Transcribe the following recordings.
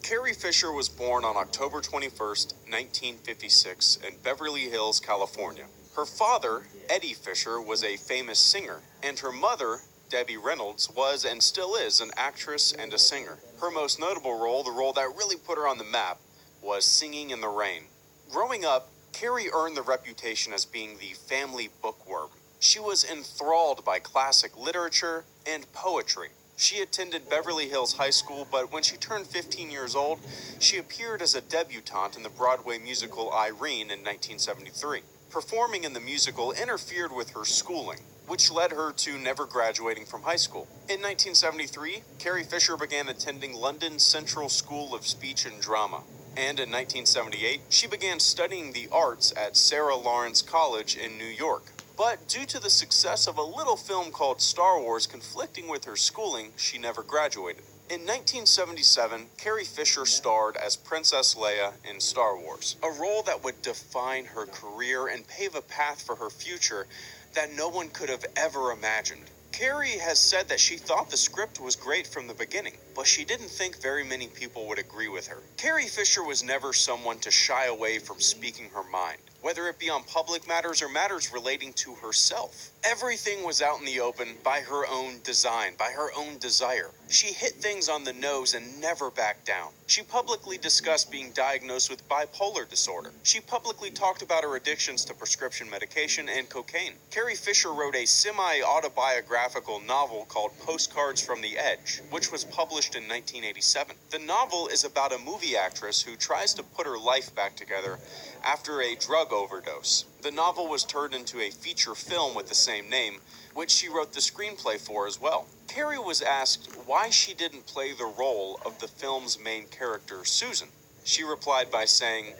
Carrie Fisher was born on October 21st, 1956 in Beverly Hills, California. Her father, Eddie Fisher, was a famous singer, and her mother, Debbie Reynolds, was and still is an actress and a singer. Her most notable role, the role that really put her on the map, was Singing in the Rain. Growing up, Carrie earned the reputation as being the family bookworm. She was enthralled by classic literature and poetry. She attended Beverly Hills High School, but when she turned 15 years old, she appeared as a debutante in the Broadway musical Irene in 1973. Performing in the musical interfered with her schooling, which led her to never graduating from high school. In 1973, Carrie Fisher began attending London's Central School of Speech and Drama. And in 1978, she began studying the arts at Sarah Lawrence College in New York. But due to the success of a little film called Star Wars conflicting with her schooling, she never graduated. In 1977, Carrie Fisher starred as Princess Leia in Star Wars, a role that would define her career and pave a path for her future that no one could have ever imagined. Carrie has said that she thought the script was great from the beginning, but she didn't think very many people would agree with her. Carrie Fisher was never someone to shy away from speaking her mind, whether it be on public matters or matters relating to herself. Everything was out in the open by her own design, by her own desire. She hit things on the nose and never backed down. She publicly discussed being diagnosed with bipolar disorder. She publicly talked about her addictions to prescription medication and cocaine. Carrie Fisher wrote a semi-autobiographical novel called Postcards from the Edge, which was published in 1987. The novel is about a movie actress who tries to put her life back together after a drug overdose. The novel was turned into a feature film with the same name, which she wrote the screenplay for as well. Carrie was asked why she didn't play the role of the film's main character, Susan. She replied by saying,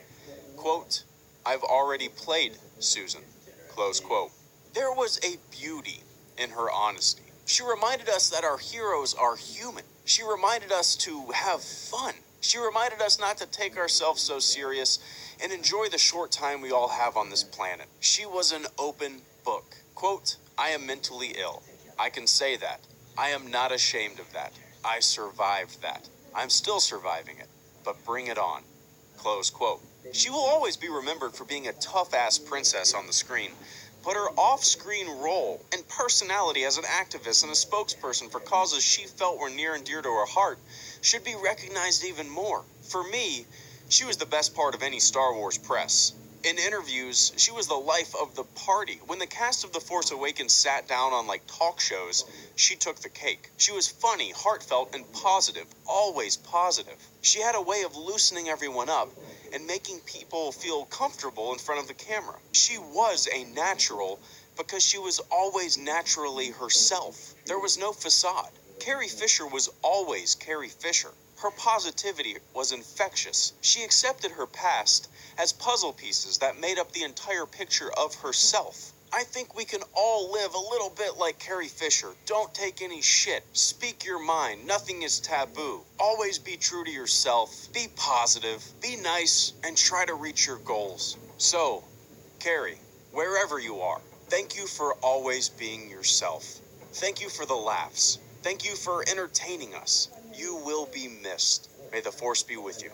quote, "I've already played Susan," close quote. There was a beauty in her honesty. She reminded us that our heroes are human. She reminded us to have fun. She reminded us not to take ourselves so serious and enjoy the short time we all have on this planet. She was an open book. Quote, "I am mentally ill. I can say that. I am not ashamed of that. I survived that. I'm still surviving it, but bring it on." Close quote. She will always be remembered for being a tough-ass princess on the screen, but her off-screen role and personality as an activist and a spokesperson for causes she felt were near and dear to her heart should be recognized even more. For me, she was the best part of any Star Wars press. In interviews, she was the life of the party. When the cast of The Force Awakens sat down on talk shows, she took the cake. She was funny, heartfelt, and positive, always positive. She had a way of loosening everyone up and making people feel comfortable in front of the camera. She was a natural because she was always naturally herself. There was no facade. Carrie Fisher was always Carrie Fisher. Her positivity was infectious. She accepted her past as puzzle pieces that made up the entire picture of herself. I think we can all live a little bit like Carrie Fisher. Don't take any shit. Speak your mind. Nothing is taboo. Always be true to yourself. Be positive. Be nice. And try to reach your goals. So, Carrie, wherever you are, thank you for always being yourself. Thank you for the laughs. Thank you for entertaining us. You will be missed. May the Force be with you.